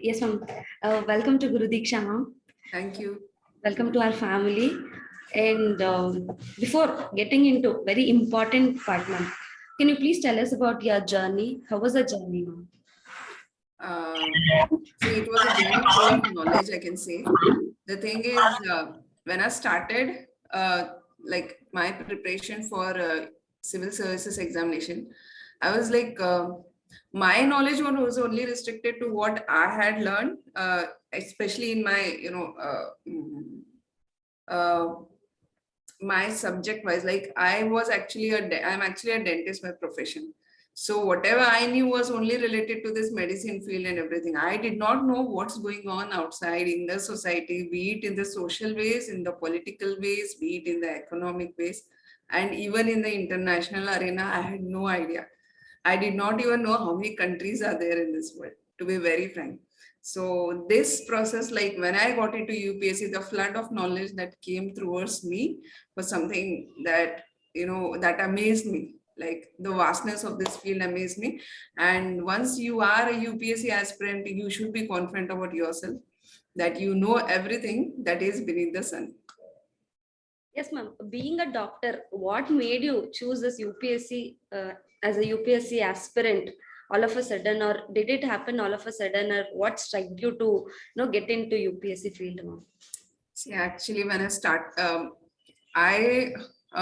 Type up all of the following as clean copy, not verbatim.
Yes, ma'am. Welcome to Guru Deekshaa, ma'am. Thank you. Welcome to our family. And before getting into very important part, ma'am, can you please tell us about your journey? How was the journey, ma'am? See, it was a journey full of knowledge, I can say. The thing is, when I started like my preparation for Civil Services Examination, I was like, my knowledge was only restricted to what I had learned, especially in my, my subject wise. Like I'm actually a dentist by profession. So whatever I knew was only related to this medicine field and everything. I did not know what's going on outside in the society, be it in the social ways, in the political ways, be it in the economic ways, and even in the international arena. I had no idea. I did not even know how many countries are there in this world, to be very frank. So this process, like when I got into UPSC, the flood of knowledge that came towards me was something that, that amazed me. Like the vastness of this field amazed me. And once you are a UPSC aspirant, you should be confident about yourself that you know everything that is beneath the sun. Yes, ma'am. Being a doctor, what made you choose this UPSC as a UPSC aspirant all of a sudden, or did it happen all of a sudden, or what struck you to get into UPSC field, ma'am? See, actually, when I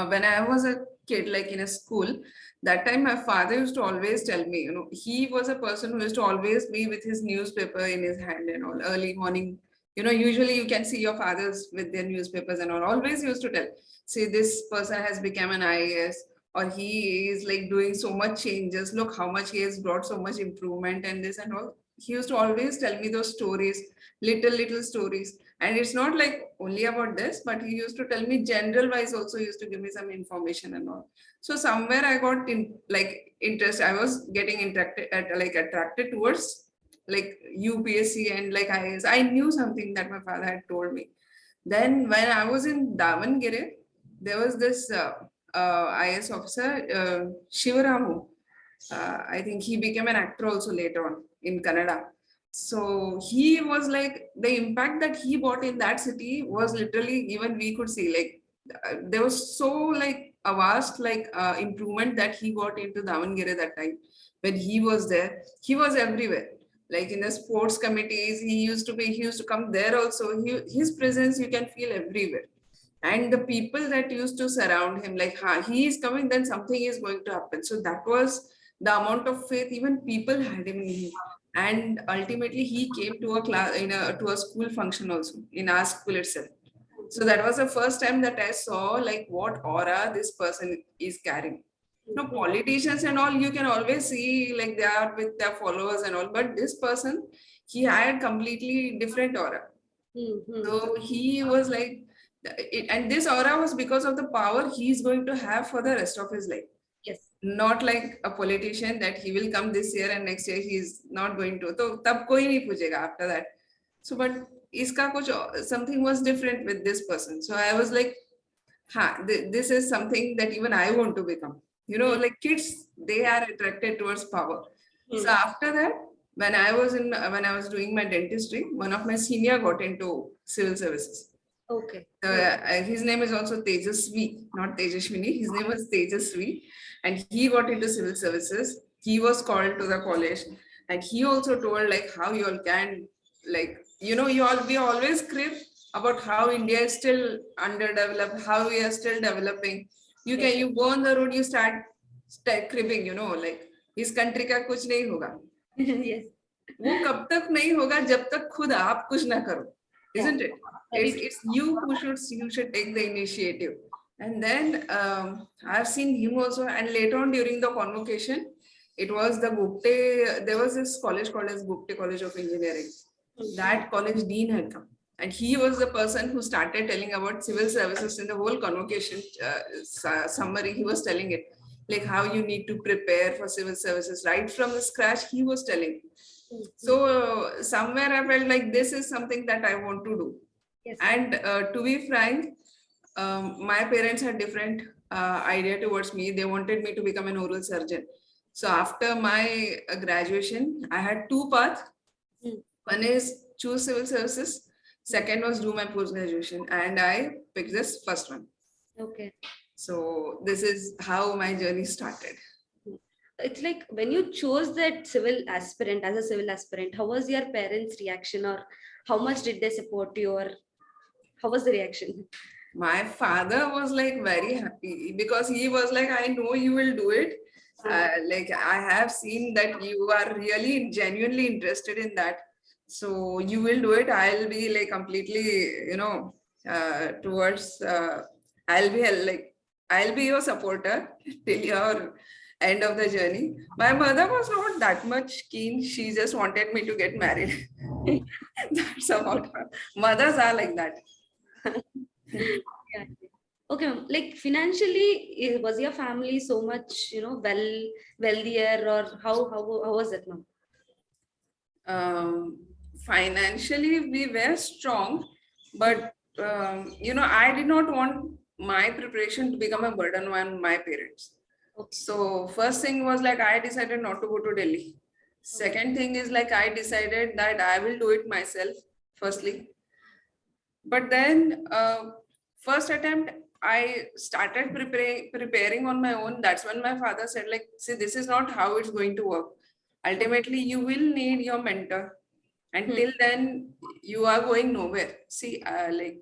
when I was a kid, like in a school, that time my father used to always tell me, he was a person who used to always be with his newspaper in his hand and all early morning. Usually you can see your fathers with their newspapers and all. Always used to tell, see, this person has become an IAS, or he is like doing so much changes. Look how much he has brought so much improvement and this and all. He used to always tell me those stories, little stories. And it's not like only about this, but he used to tell me general wise also, used to give me some information and all. So somewhere I got interest. I was getting attracted towards like UPSC and like IAS. I knew something that my father had told me. Then when I was in Davangere, there was this IAS officer, Shivaramu. I think he became an actor also later on in Kannada. So he was like, the impact that he brought in that city was literally, even we could see, like there was so like a vast improvement that he got into Davangere that time. When he was there, he was everywhere. Like in the sports committees, he used to come there also. His presence you can feel everywhere. And the people that used to surround him, like, he is coming, then something is going to happen. So that was the amount of faith even people had in him. And ultimately he came to a class to a school function also in our school itself. So that was the first time that I saw like what aura this person is carrying. Politicians and all, you can always see like they are with their followers and all, but this person, he had completely different aura. So he was like, and this aura was because of the power he's going to have for the rest of his life. Yes. Not like a politician that he will come this year and next year he's not going to. So tab koi nahi poochega after that. So but iska kuch something was different with this person. So I was like, this is something that even I want to become. Like kids, they are attracted towards power. So after that, when I was doing my dentistry, one of my senior got into civil services. Okay. His name is also Tejaswini, not Tejaswini. His name was Tejaswini, and he got into civil services. He was called to the college, and he also told like how you all can, like, we always crib about how India is still underdeveloped, how we are still developing. You go on the road, you start cribbing, like इस country का कुछ नहीं होगा. Yes. वो कब तक नहीं होगा जब तक खुद आप कुछ ना करो, isn't it? It's you who should take the initiative. And then I've seen him also, and later on during the convocation, it was the Gupte, there was this college called as Gupte College of Engineering. That college dean had come, and he was the person who started telling about civil services in the whole convocation summary. He was telling it, like how you need to prepare for civil services right from the scratch. He was telling. So somewhere I felt like this is something that I want to do. Yes. And to be frank, my parents had different idea towards me. They wanted me to become an oral surgeon. So after my graduation, I had two paths. One is choose civil services. Second was do my post graduation, and I picked this first one. Okay. So this is how my journey started. It's like when you chose that civil aspirant as a civil aspirant, how was your parents' reaction, or how much did they support you, or how was the reaction? My father was like very happy because he was like, I know you will do it. Like I have seen that you are really genuinely interested in that. So you will do it. I'll be like completely, towards, I'll be like, I'll be your supporter till your end of the journey. My mother was not that much keen. She just wanted me to get married. That's about her. Mothers are like that. Yeah. Okay, ma'am. Like financially, was your family so much, wealthier, or how was it, ma'am? um, Financially we were strong, but I did not want my preparation to become a burden on my parents. Okay. So first thing was like I decided not to go to Delhi. Second thing is like I decided that I will do it myself firstly. But then first attempt I started preparing on my own. That's when my father said like, see, this is not how it's going to work. Ultimately you will need your mentor. Until then you are going nowhere. See, like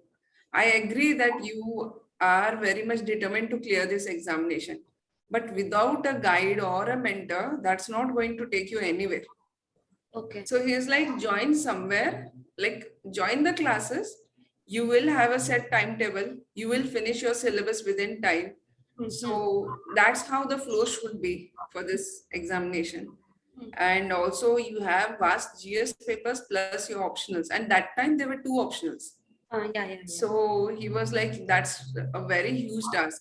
I agree that you are very much determined to clear this examination, but without a guide or a mentor, that's not going to take you anywhere. Okay. So he's like, join somewhere, like join the classes. You will have a set timetable. You will finish your syllabus within time. So that's how the flow should be for this examination. And also you have vast GS papers plus your optionals. And that time there were two optionals. Yeah. So he was like, that's a very huge task.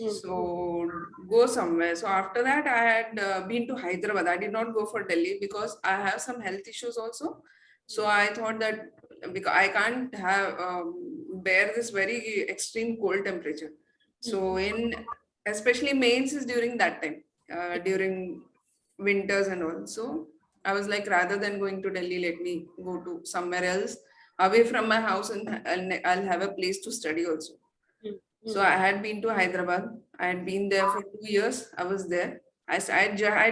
Mm. So go somewhere. So after that, I had been to Hyderabad. I did not go for Delhi because I have some health issues also. So I thought that because I can't have bear this very extreme cold temperature. So in especially mains is during that time, during winters and all. So I was like, rather than going to Delhi, let me go to somewhere else away from my house, and I'll have a place to study also. So I had been to Hyderabad. I had been there for 2 years. I was there. I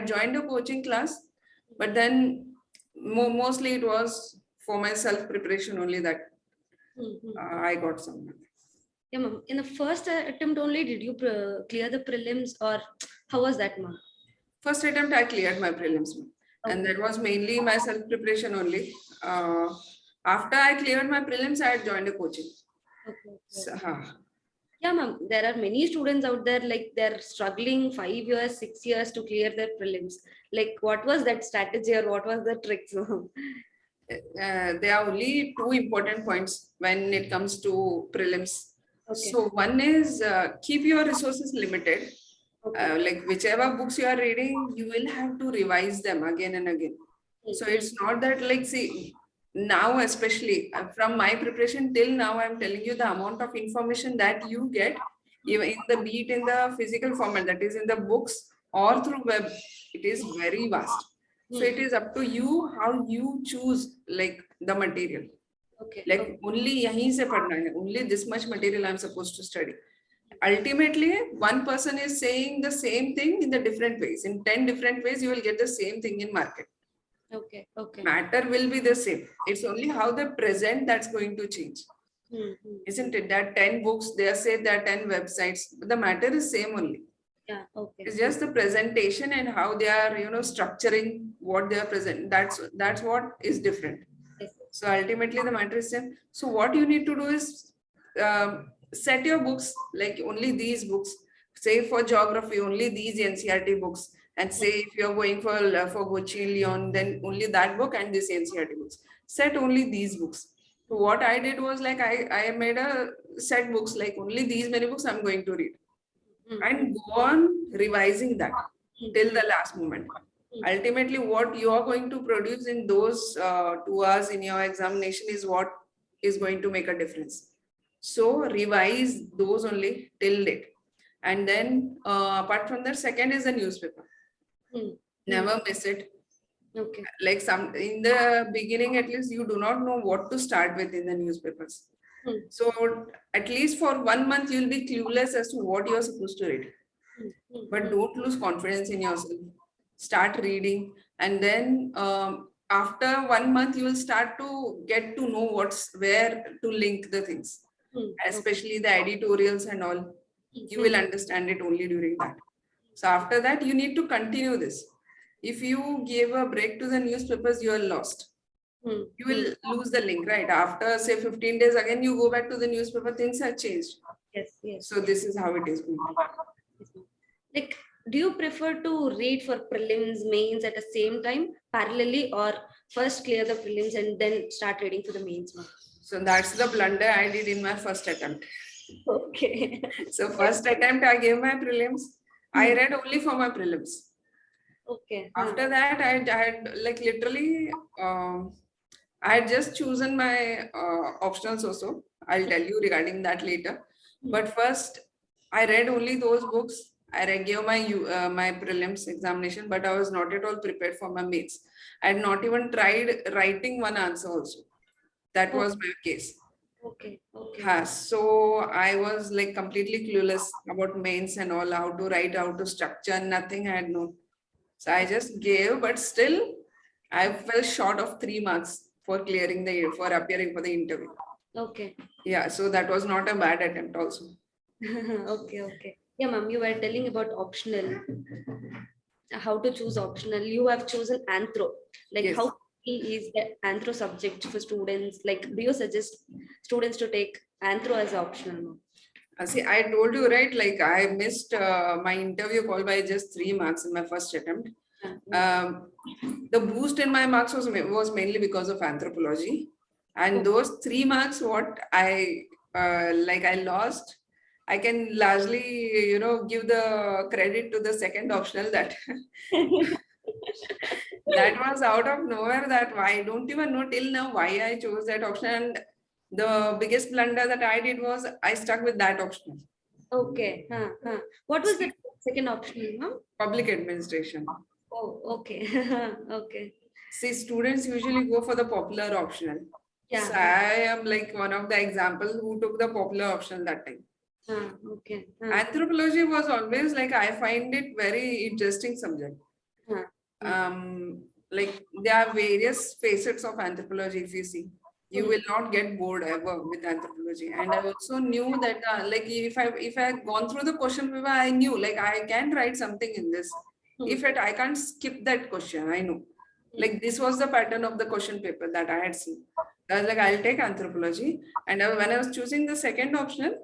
joined a coaching class, but then mostly it was for my self preparation only that I got somewhere. Yeah, ma'am. In the first attempt only, did you clear the prelims, or how was that, ma'am? First attempt, I cleared my prelims, and that was mainly my self preparation only. After I cleared my prelims, I had joined a coaching. Okay. So, Yeah, ma'am. There are many students out there, like they're struggling 5 years, 6 years to clear their prelims. Like, what was that strategy, or what was the tricks, ma'am? there are only two important points when it comes to prelims. Okay. So one is keep your resources limited. Okay. Like whichever books you are reading, you will have to revise them again and again. So it's not that like, see, now especially from my preparation till now, I'm telling you the amount of information that you get, even in the be it in the physical format, that is in the books or through web, it is very vast. So it is up to you how you choose like the material. Okay. Like only yahin se padna hai, only this much material I'm supposed to study. Ultimately, one person is saying the same thing in the different ways. In 10 different ways, you will get the same thing in market. Okay. Okay. Matter will be the same. It's only how they present that's going to change. Isn't it? That 10 books, they say there are 10 websites, but the matter is same only. Yeah. Okay. It's just the presentation and how they are, structuring what they are present. That's what is different. Yes. So ultimately, the matter is same. So what you need to do is set your books like only these books. Say for geography, only these NCERT books. And say if you're going for Gochi Leon, then only that book and this NCERT books. Set only these books. So what I did was like I made a set books like only these many books I'm going to read, and go on revising that till the last moment. Ultimately, what you are going to produce in those 2 hours in your examination is what is going to make a difference. So revise those only till date. And then apart from that, second is the newspaper. Never miss it. Okay. Like some in the beginning, at least you do not know what to start with in the newspapers. So at least for 1 month, you'll be clueless as to what you're supposed to read. But don't lose confidence in yourself. Start reading, and then after 1 month, you will start to get to know what's where to link the things, especially the editorials and all. You will understand it only during that. So after that, you need to continue this. If you give a break to the newspapers, you are lost. You will lose the link, right? After say 15 days, again you go back to the newspaper, things have changed. Yes, yes. So this is how it is going to be. Like, do you prefer to read for prelims, mains at the same time, parallelly, or first clear the prelims and then start reading for the mains? So that's the blunder I did in my first attempt. Okay. So first attempt, I gave my prelims. I read only for my prelims. Okay. After that, I had like literally, I had just chosen my optionals also. I'll tell you regarding that later. But first, I read only those books. I gave my prelims examination, but I was not at all prepared for my mains. I had not even tried writing one answer also. That was my case. Okay. Okay. So I was like completely clueless about mains and all, how to write, how to structure, nothing I had known. So I just gave, but still I fell short of 3 marks for appearing for the interview. Okay. Yeah, so that was not a bad attempt also. Okay. Okay. Yeah, ma'am, you were telling about optional. How to choose optional. You have chosen anthro. Like, Yes. how is the anthro subject for students? Like, do you suggest students to take anthro as optional? See, I told you, right? Like I missed my interview call by just 3 marks in my first attempt. The boost in my marks was mainly because of anthropology, and those 3 marks what I lost, I can largely give the credit to the second optional that that was out of nowhere. That I don't even know till now why I chose that option. And the biggest blunder that I did was I stuck with that option. Okay. What was the second option, ma'am? Public administration. Oh, okay. Okay. See, students usually go for the popular optional. Yeah. So I am like one of the examples who took the popular option that time. Okay. Anthropology was always like, I find it very interesting subject. Like there are various facets of anthropology. If you see, you will not get bored ever with anthropology. And I also knew that like if I had gone through the question paper, I knew like I can write something in this. If I can't skip that question, I know. Like this was the pattern of the question paper that I had seen. I was like, I'll take anthropology. And when I was choosing the second option,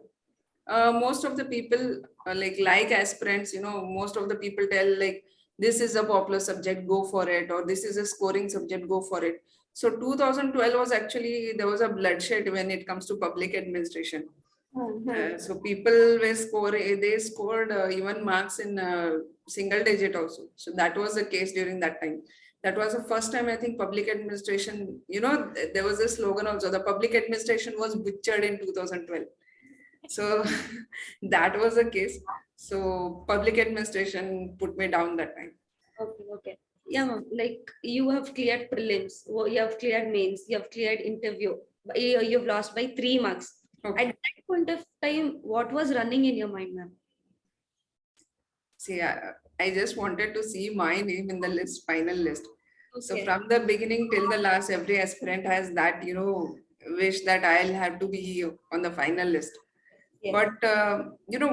most of the people like aspirants, most of the people tell like, this is a popular subject, go for it, or this is a scoring subject, go for it. So 2012 was actually, there was a bloodshed when it comes to public administration. So people they scored even marks in single digit also. So that was the case during that time. That was the first time I think public administration, there was a slogan also, the public administration was butchered in 2012. So that was the case. So public administration put me down that time. Okay. Yeah, ma'am. Like you have cleared prelims, you have cleared mains, you have cleared interview. You've lost by 3 marks. Okay. At that point of time, what was running in your mind, ma'am? See, I just wanted to see my name in the list, final list. Okay. So from the beginning till the last, every aspirant has that, wish that I'll have to be on the final list. Yes. But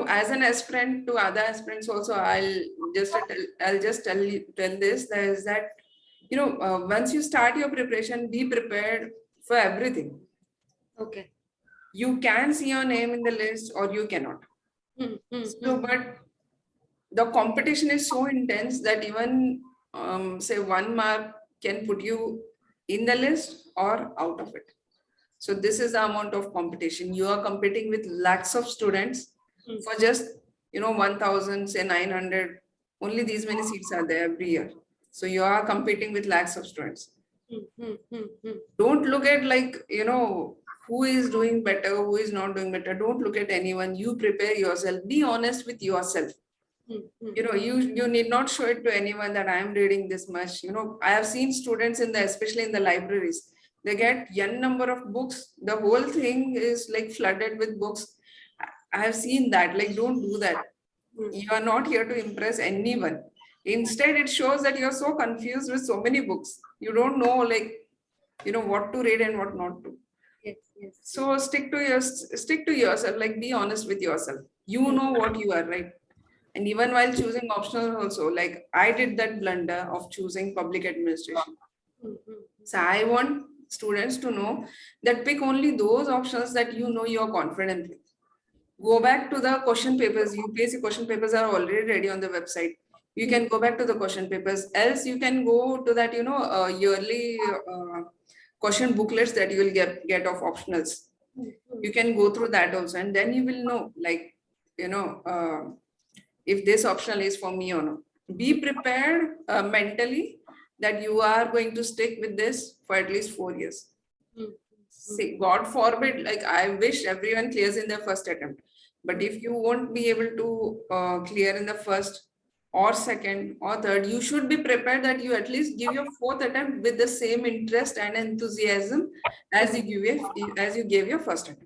as an aspirant to other aspirants also, I'll just tell this, is that once you start your preparation, be prepared for everything. Okay. You can see your name in the list or you cannot. But the competition is so intense that even say 1 mark can put you in the list or out of it. So this is the amount of competition. You are competing with lakhs of students for just 1,000, say 900. Only these many seats are there every year. So you are competing with lakhs of students. Don't look at like who is doing better, who is not doing better. Don't look at anyone. You prepare yourself. Be honest with yourself. You know, you need not show it to anyone that I am reading this much. You know, I have seen students in the, especially in the libraries, they get n number of books. The whole thing is like flooded with books. I have seen that. Like, don't do that. You are not here to impress anyone. Instead, it shows that you're so confused with so many books. You don't know, like, you know, what to read and what not to. Yes, yes. So stick to yourself. Like, be honest with yourself. You know what you are, right? And even while choosing optional also, like I did that blunder of choosing public administration. So I want students to know that pick only those options that you know you're confident with. Go back to the question papers. UPSC question papers are already ready on the website. You can go back to the question papers. Else you can go to that, you know, yearly question booklets that you will get of optionals. You can go through that also, and then you will know, like, you know, if this optional is for me or not. Be prepared mentally that you are going to stick with this for at least 4 years. See, God forbid, like I wish everyone clears in their first attempt. But if you won't be able to clear in the first or second or third, you should be prepared that you at least give your fourth attempt with the same interest and enthusiasm as you gave your first attempt.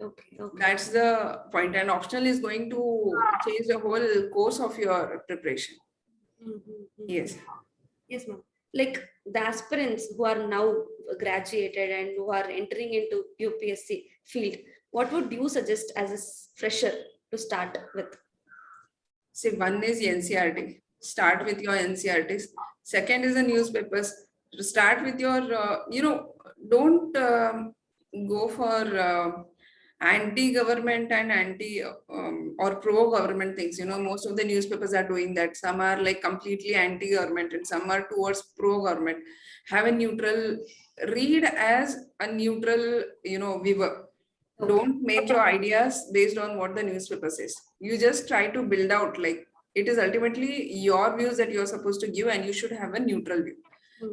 Okay. That's the point. And optional is going to change the whole course of your preparation. Yes. Yes, ma'am. Like the aspirants who are now graduated and who are entering into UPSC field, what would you suggest as a fresher to start with? See, one is NCRT. Start with your NCRTs. Second is the newspapers. Start with your, don't go for anti-government and or pro-government things. You know, most of the newspapers are doing that. Some are like completely anti-government and some are towards pro-government. Have a neutral, read as a neutral, viewer. Don't make your ideas based on what the newspaper says. You just try to build out, like, it is ultimately your views that you're supposed to give and you should have a neutral view.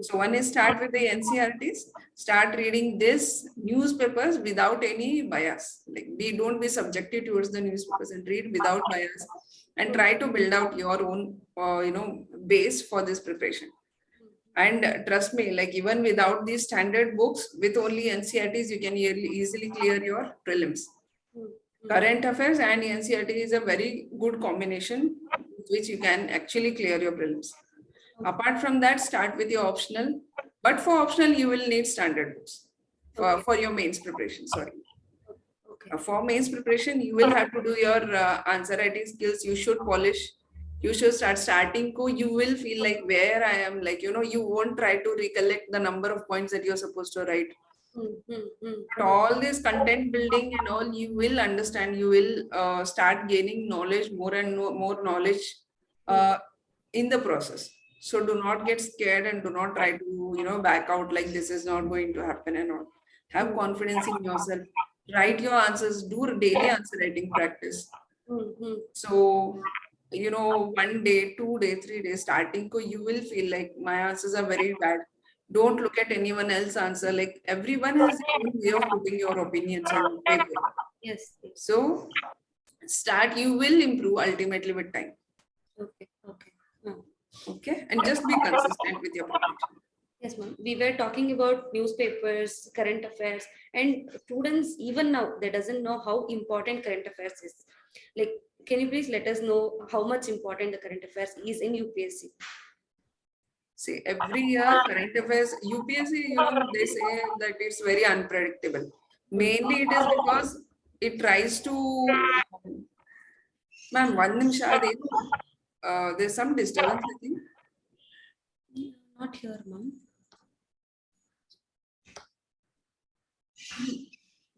So one is start with the NCRTs, start reading this newspapers without any bias. Like, don't be subjective towards the newspapers and read without bias and try to build out your own, base for this preparation. And trust me, like even without these standard books, with only NCRTs, you can easily clear your prelims. Current affairs and NCRT is a very good combination, which you can actually clear your prelims. Apart from that, start with your optional. But for optional, you will need standard books for your mains preparation. Sorry. For mains preparation, you will have to do your answer writing skills. You should polish. You should starting. You will feel like where I am. Like, you won't try to recollect the number of points that you're supposed to write. But all this content building and all, you will understand. You will start gaining knowledge, more and more knowledge in the process. So do not get scared and do not try to, back out like this is not going to happen and all. Have confidence in yourself. Write your answers. Do daily answer writing practice. So, 1 day, 2 day, 3 days starting, you will feel like my answers are very bad. Don't look at anyone else's answer. Like everyone has their own way of putting your opinions on paper. Yes. So start, you will improve ultimately with time. Okay. And just be consistent with your preparation. Yes, ma'am. We were talking about newspapers, current affairs, and students even now, they doesn't know how important current affairs is. Like, can you please let us know how much important the current affairs is in UPSC? See, every year current affairs, UPSC, they say that it's very unpredictable. Mainly it is because it tries to, ma'am, one nimsha, there's some disturbance, I think. Not here, ma'am.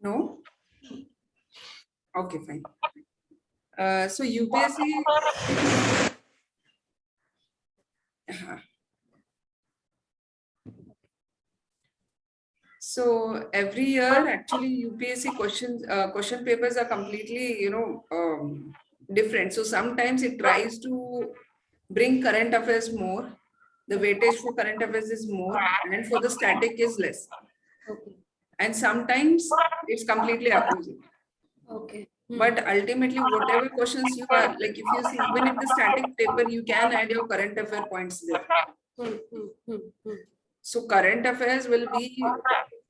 No? Okay, fine. So UPSC, so every year actually UPSC question papers are completely, different. So sometimes it tries to bring current affairs more. The weightage for current affairs is more and for the static is less. And sometimes it's completely opposite. Okay. But ultimately, whatever questions you are, like if you see, even if the static paper, you can add your current affair points there. So current affairs will be,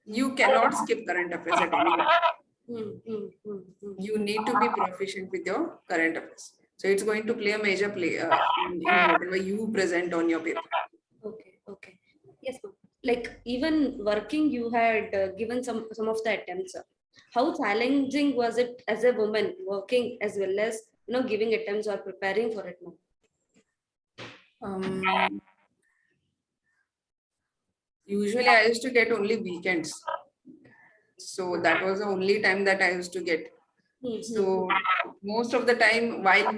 you cannot skip current affairs at any point. You need to be proficient with your current affairs. So it's going to play a major play in whatever you present on your paper. Okay, okay. Yes, ma'am. Like even working, you had given some of the attempts. How challenging was it as a woman working as well as giving attempts or preparing for it, ma'am? Usually I used to get only weekends. So that was the only time that I used to get. So most of the time while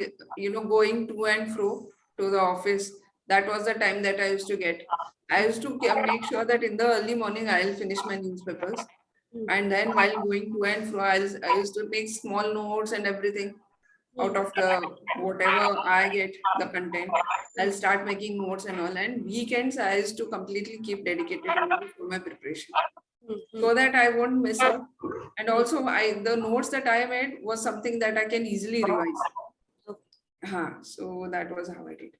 going to and fro to the office, that was the time that I used to get. I used to make sure that in the early morning I'll finish my newspapers. And then while going to and fro, I used to make small notes and everything out of the whatever I get the content. I'll start making notes and all. And weekends I used to completely keep dedicated only for my preparation, so that I won't miss out. And also the notes that I made was something that I can easily revise. So that was how I did.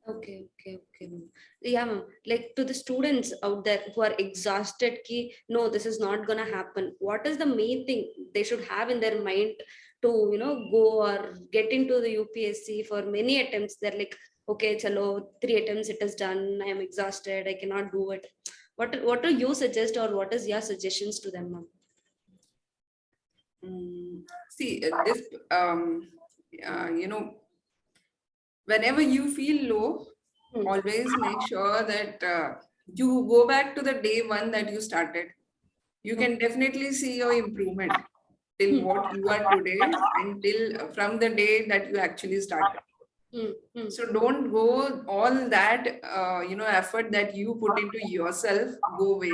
Okay, okay, okay, ma'am. Yeah, ma'am. Like to the students out there who are exhausted, no, this is not gonna happen. What is the main thing they should have in their mind to go or get into the UPSC for many attempts? They're like, okay, chalo, 3 attempts, it is done. I am exhausted. I cannot do it. What do you suggest, or what is your suggestions to them, ma'am? See, this whenever you feel low, always make sure that you go back to the day one that you started. You can definitely see your improvement till what you are today until from the day that you actually started. So don't go all that effort that you put into yourself go away.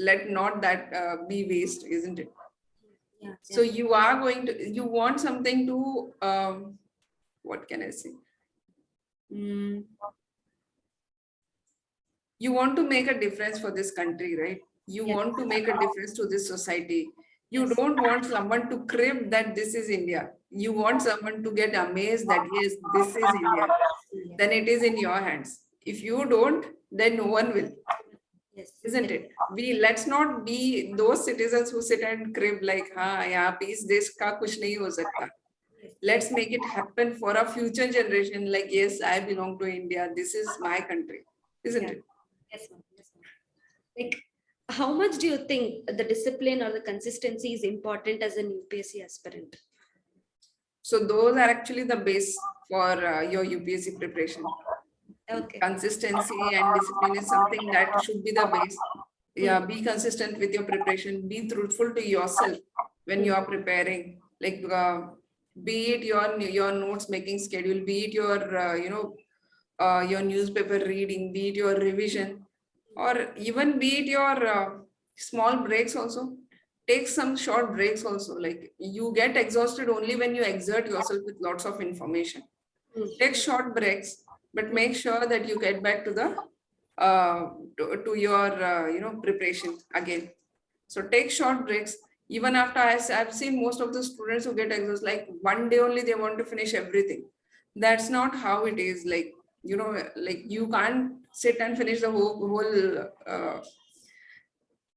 Let not that be waste, isn't it? Yeah, So you are going to, you want something to what can I say? You want to make a difference for this country, right? You want to make a difference to this society. You don't want someone to crib that this is India. You want someone to get amazed that yes, this is India. Then it is in your hands. If you don't, then no one will. Isn't it? Let's not be those citizens who sit and crib like, yeah, peace, this ka kuch nahi ho sakta. Let's make it happen for a future generation. Like, yes, I belong to India. This is my country. Isn't it? Yes, ma'am. Yes, ma'am. Like, how much do you think the discipline or the consistency is important as an UPSC aspirant? So those are actually the base for your UPSC preparation. Okay. Consistency and discipline is something that should be the base. Yeah, be consistent with your preparation. Be truthful to yourself when you are preparing. Like, be it your notes making schedule, be it your newspaper reading, be it your revision, or even be it your small breaks also. Take some short breaks also. Like you get exhausted only when you exert yourself with lots of information. Take short breaks, but make sure that you get back to the to your preparation again. So take short breaks. Even after I've seen most of the students who get exhausted, like one day only they want to finish everything. That's not how it is. Like like you can't sit and finish the whole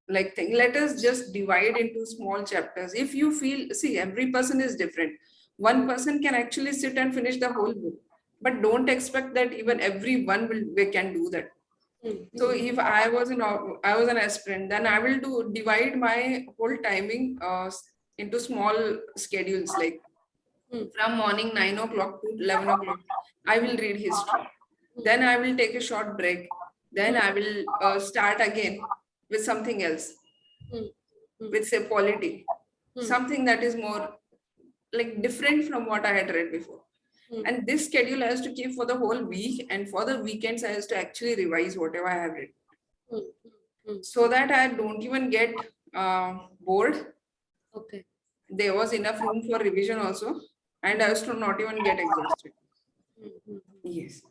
like thing. Let us just divide into small chapters. If you feel, see, every person is different. One person can actually sit and finish the whole book, but don't expect that even everyone can do that. So if I was an aspirant, then I will divide my whole timing into small schedules. Like from morning 9 o'clock to 11 o'clock, I will read history. Then I will take a short break. Then I will start again with something else, with say polity, something that is more like different from what I had read before. And this schedule I has to keep for the whole week, and for the weekends I has to actually revise whatever I have read, so that I don't even get bored. Okay. There was enough room for revision also, and I used to not even get exhausted. Yes.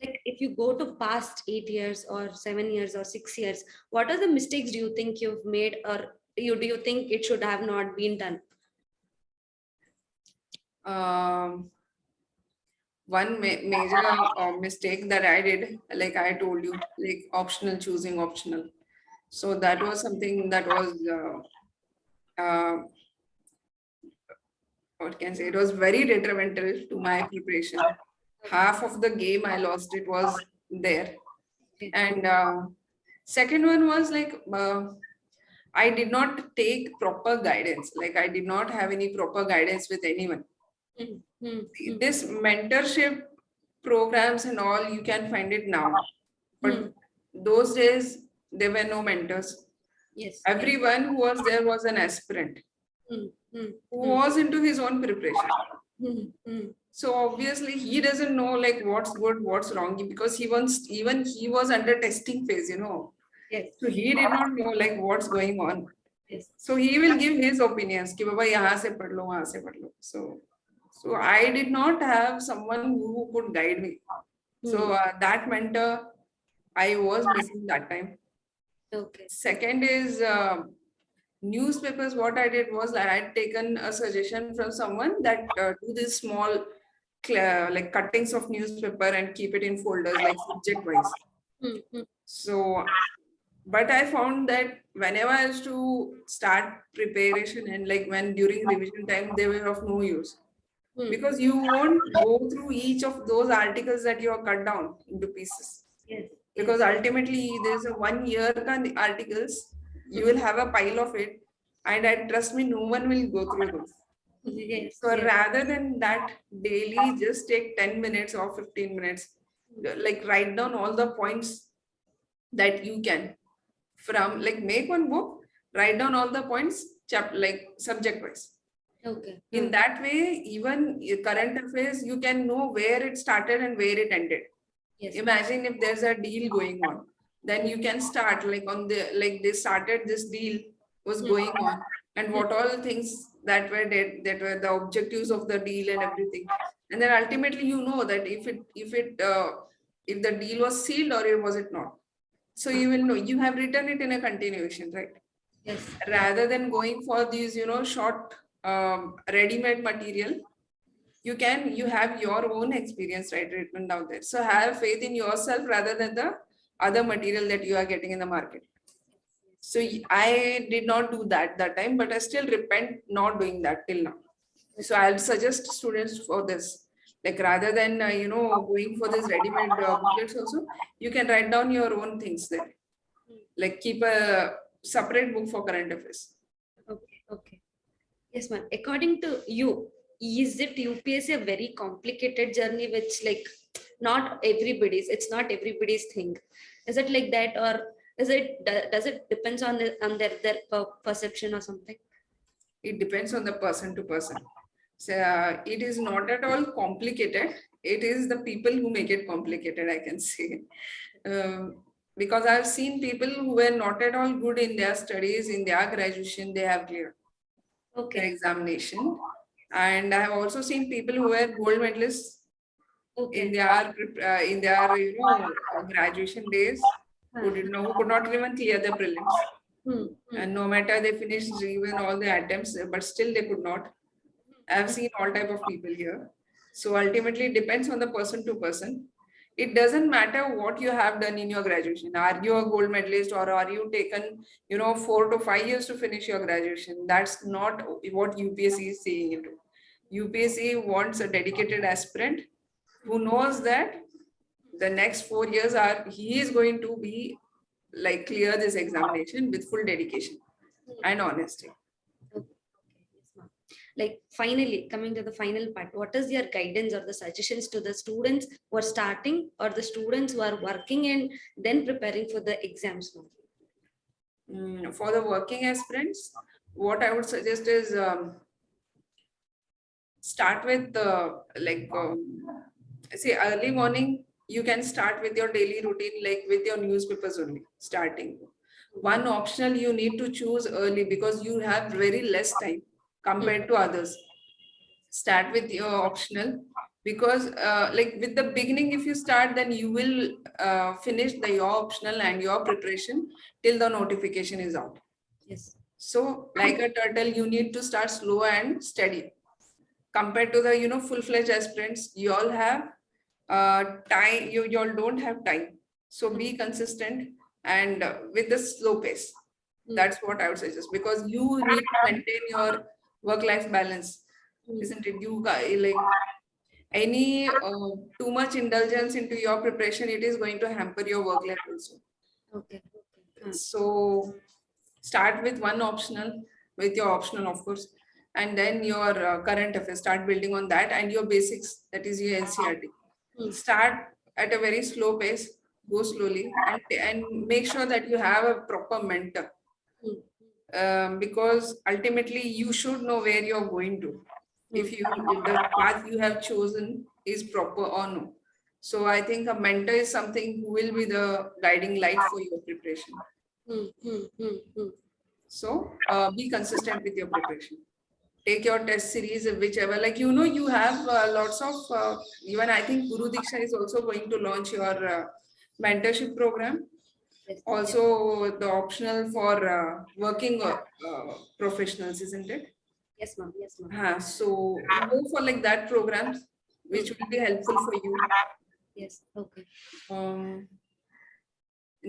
Like if you go to past 8 years or 7 years or 6 years, what are the mistakes do you think you've made, or do you think it should have not been done? Um, one major mistake that I did, like I told you, like optional, choosing optional. So that was something that was, what can I say, it was very detrimental to my preparation. Half of the game I lost, it was there. Okay. And second one was like, I did not take proper guidance. Like I did not have any proper guidance with anyone. This mentorship programs and all, you can find it now. But those days, there were no mentors. Yes. Everyone who was there was an aspirant who was into his own preparation. So obviously he doesn't know like what's good, what's wrong, because even he was under testing phase, you know. Yes. So he did not know like what's going on. Yes. So he will give his opinions. Ki baba yahan se padh lo, wahan se padh lo. So I did not have someone who could guide me. So that mentor I was missing that time. Okay. Second is newspapers. What I did was I had taken a suggestion from someone that do this small like cuttings of newspaper and keep it in folders like subject wise. So, but I found that whenever I used to start preparation and like when during revision time, they were of no use. Because you won't go through each of those articles that you are cut down into pieces. Yes. Because ultimately there's a 1 year articles, you will have a pile of it, and trust me, no one will go through those. Yes. So rather than that, daily just take 10 minutes or 15 minutes, like write down all the points that you can from, like make one book, write down all the points, like subject wise. Okay. In that way, even current affairs, you can know where it started and where it ended. Yes. Imagine if there's a deal going on, then you can start like on the, like they started this deal was going on, and what all things that were dead, that were the objectives of the deal and everything. And then ultimately you know that if the deal was sealed or was it not. So you will know, you have written it in a continuation, right? Yes. Rather than going for these, short ready-made material, you have your own experience, right, written down there. So have faith in yourself rather than the other material that you are getting in the market. So I did not do that time, but I still repent not doing that till now. So I'll suggest students for this, like rather than going for this ready-made booklets also, you can write down your own things there. Like keep a separate book for current affairs. Okay. Okay. Yes, ma'am. According to you, is it UPSC a very complicated journey, which like it's not everybody's thing? Is it like that, or does it depends on their perception or something? It depends on the person to person. So it is not at all complicated. It is the people who make it complicated, I can say. Because I've seen people who were not at all good in their studies, in their graduation, they have cleared their examination. And I have also seen people who were gold medalists in their graduation days, who could not even clear the prelims. And no matter they finished even all the attempts, but still they could not. I've seen all type of people here. So ultimately it depends on the person to person. It doesn't matter what you have done in your graduation. Are you a gold medalist, or are you taken 4 to 5 years to finish your graduation? That's not what UPSC is saying into. UPSC wants a dedicated aspirant who knows that the next 4 years he is going to be like clear this examination with full dedication and honesty. Like finally, coming to the final part, what is your guidance or the suggestions to the students who are starting or the students who are working and then preparing for the exams? For the working aspirants, what I would suggest is start with say early morning. You can start with your daily routine, like with your newspapers only, starting. One optional you need to choose early because you have very less time compared to others. Start with your optional, because like with the beginning, if you start, then you will finish your optional and your preparation till the notification is out. Yes. So like a turtle, you need to start slow and steady. compared to the full-fledged aspirants, you all have time. You all don't have time. So be consistent and with the slow pace. That's what I would suggest, because you need to maintain your work-life balance, isn't it? You like any too much indulgence into your preparation, it is going to hamper your work life also. Okay. So start with one optional, with your optional, of course, and then your current affairs. Start building on that and your basics, that is your NCRT. Start at a very slow pace, go slowly, and make sure that you have a proper mentor. Because ultimately you should know where you're going to, if the path you have chosen is proper or no. So I think a mentor is something who will be the guiding light for your preparation. So be consistent with your preparation. Take your test series, whichever, like you have lots of even I think Guru Deeksha is also going to launch your mentorship program. Yes. Also the optional for working professionals, isn't it? Yes, ma'am. So go for like that programs, which will be helpful for you. Yes. Okay. And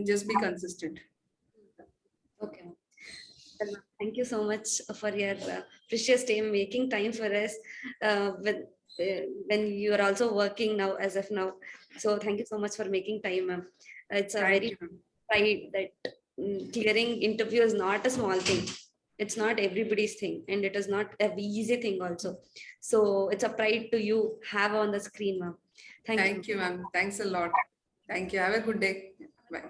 just be consistent. Okay. Well, ma'am, thank you so much for your precious time, making time for us when you are also working now as of now. So thank you so much for making time, ma'am. It's a Thank very you. pride that clearing interview is not a small thing. It's not everybody's thing, and it is not a easy thing also. So it's a pride to you have on the screen, ma'am. Thank you. Thank you, ma'am. Thanks a lot. Thank you. Have a good day. Bye.